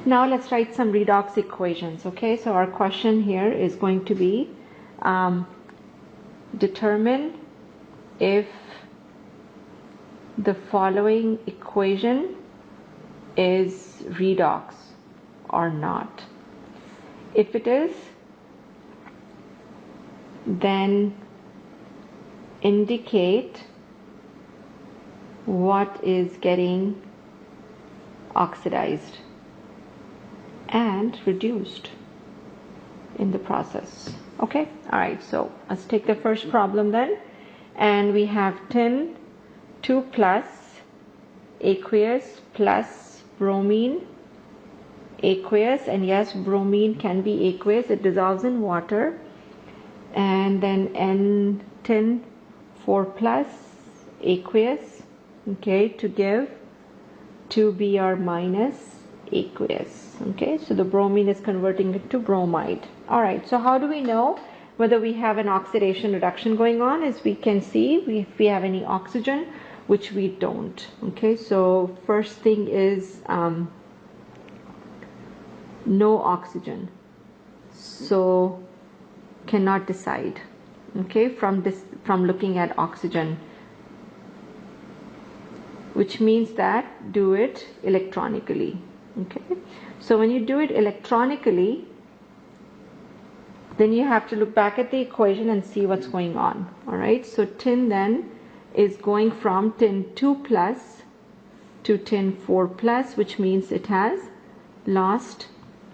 Now let's write some redox equations. Okay, so our question here is going to be determine if the following equation is redox or not. If it is, then indicate what is getting oxidized and reduced in the process. Okay, all right, so let's take the first problem then, and we have tin 2 plus aqueous plus bromine aqueous, and yes, bromine can be aqueous, it dissolves in water, and then N tin 4 plus aqueous, okay, to give 2Br minus aqueous. Okay, so the bromine is converting it to bromide. All right, so how do we know whether we have an oxidation reduction going on? As we can see, if we have any oxygen, which we don't. Okay, so first thing is no oxygen, so cannot decide. Okay, from looking at oxygen, which means that do it electronically. Okay, so when you do it electronically, then you have to look back at the equation and see what's going on. All right, so tin then is going from tin 2 plus to tin 4 plus, which means it has lost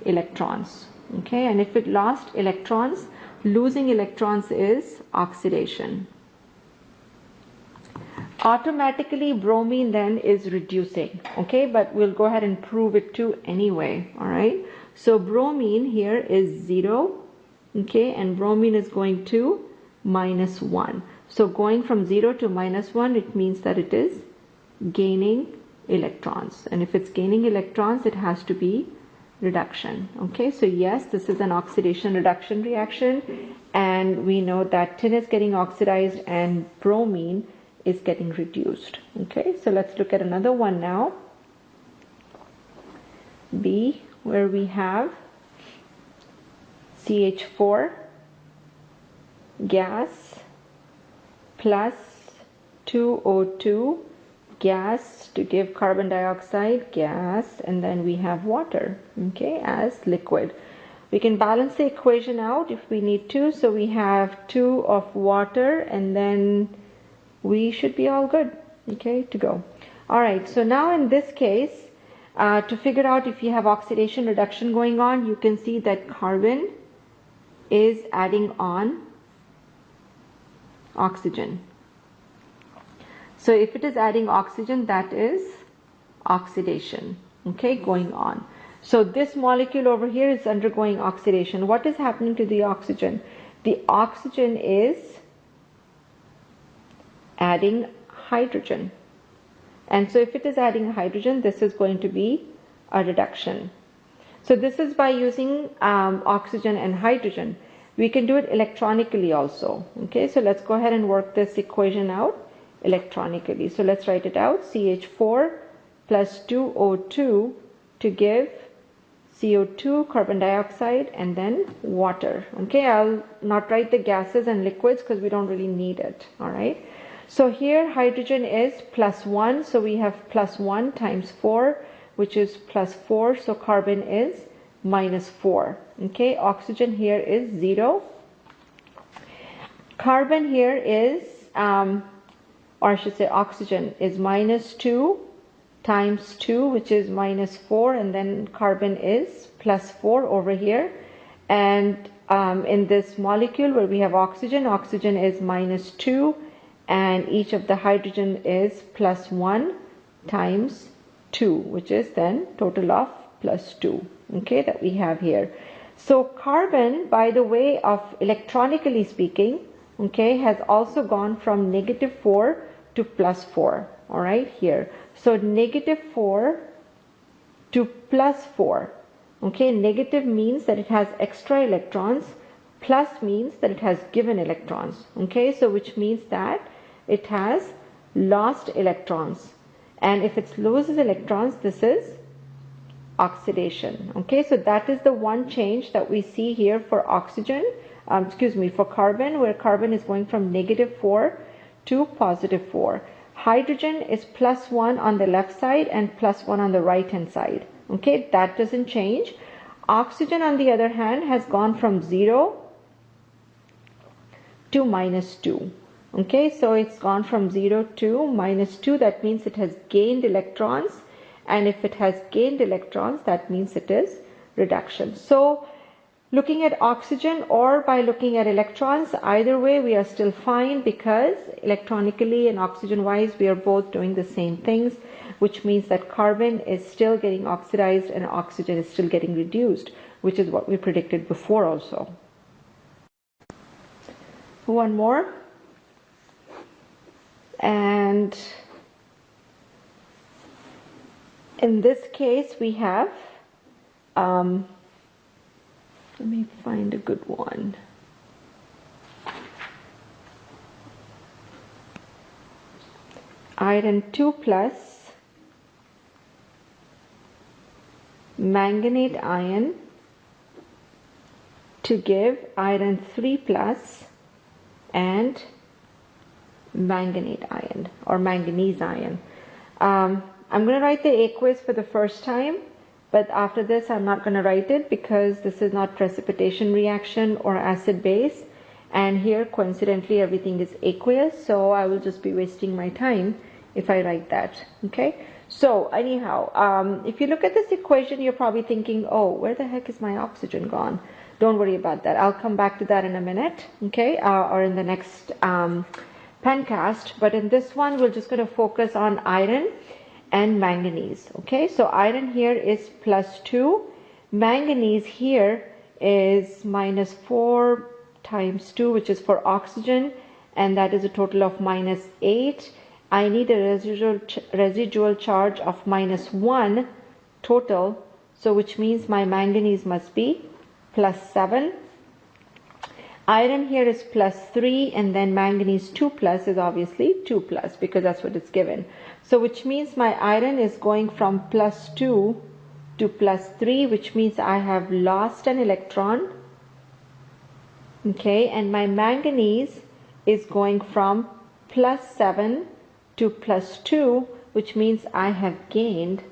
electrons. Okay, and if it lost electrons, losing electrons is oxidation. Automatically bromine then is reducing. Okay, but we'll go ahead and prove it too anyway. All right, so bromine here is 0. Okay, and bromine is going to -1. So going from 0 to -1, it means that it is gaining electrons, and if it's gaining electrons, it has to be reduction. Okay, so yes, this is an oxidation reduction reaction, and we know that tin is getting oxidized and bromine is getting reduced. Okay, so let's look at another one now, B, where we have CH4 gas plus 2O2 gas to give carbon dioxide gas, and then we have water, okay, as liquid. We can balance the equation out if we need to, so we have 2 of water, and then we should be all good, okay, to go. All right, so now in this case, to figure out if you have oxidation reduction going on, you can see that carbon is adding on oxygen. So if it is adding oxygen, that is oxidation, okay, going on. So this molecule over here is undergoing oxidation. What is happening to the oxygen? The oxygen is adding hydrogen. And so if it is adding hydrogen, this is going to be a reduction. So this is by using oxygen and hydrogen. We can do it electronically also. Okay, so let's go ahead and work this equation out electronically. So let's write it out. CH4 plus 2O2 to give CO2, carbon dioxide, and then water. Okay, I'll not write the gases and liquids because we don't really need it. All right. So here hydrogen is +1. So we have +1 times 4, which is +4. So carbon is -4. Okay, oxygen here is 0. Carbon here is, or I should say oxygen is -2 times 2, which is -4, and then carbon is +4 over here. And in this molecule where we have oxygen, oxygen is -2, and each of the hydrogen is +1 times 2, which is then total of +2, okay, that we have here. So carbon, by the way of electronically speaking, okay, has also gone from -4 to +4, all right, here. So -4 to +4, okay, negative means that it has extra electrons, plus means that it has given electrons, okay, so which means that it has lost electrons. And if it loses electrons, this is oxidation. Okay, so that is the one change that we see here for oxygen, for carbon, where carbon is going from -4 to +4. Hydrogen is +1 on the left side and +1 on the right hand side. Okay, that doesn't change. Oxygen, on the other hand, has gone from 0 to -2. Okay, so it's gone from 0 to -2. That means it has gained electrons, and if it has gained electrons, that means it is reduction. So looking at oxygen or by looking at electrons, either way we are still fine, because electronically and oxygen wise we are both doing the same things, which means that carbon is still getting oxidized and oxygen is still getting reduced, which is what we predicted before also. One more. And in this case we have, let me find a good one. Iron 2+, manganate ion to give iron 3+, and manganate ion or manganese ion. I'm going to write the aqueous for the first time, but after this I'm not going to write it because this is not precipitation reaction or acid base, and here coincidentally everything is aqueous, so I will just be wasting my time if I write that. Okay, so anyhow, if you look at this equation, you're probably thinking, oh, where the heck is my oxygen gone? Don't worry about that, I'll come back to that in a minute, okay, or in the next pencast. But in this one we're just going to focus on iron and manganese. Okay, so iron here is +2, manganese here is -4 times 2, which is for oxygen, and that is a total of -8. I need a residual charge of -1 total, so which means my manganese must be +7. Iron here is +3, and then manganese 2+ is obviously 2+, because that's what it's given. So which means my iron is going from +2 to +3, which means I have lost an electron. Okay, and my manganese is going from +7 to +2, which means I have gained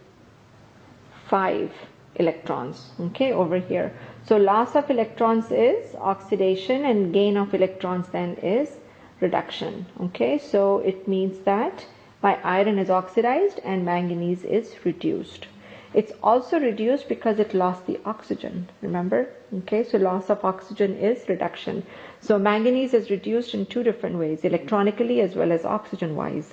5 electrons, okay, over here. So loss of electrons is oxidation, and gain of electrons then is reduction. Okay, so it means that my iron is oxidized and manganese is reduced. It's also reduced because it lost the oxygen, remember? Okay, so loss of oxygen is reduction. So manganese is reduced in two different ways, electronically as well as oxygen wise.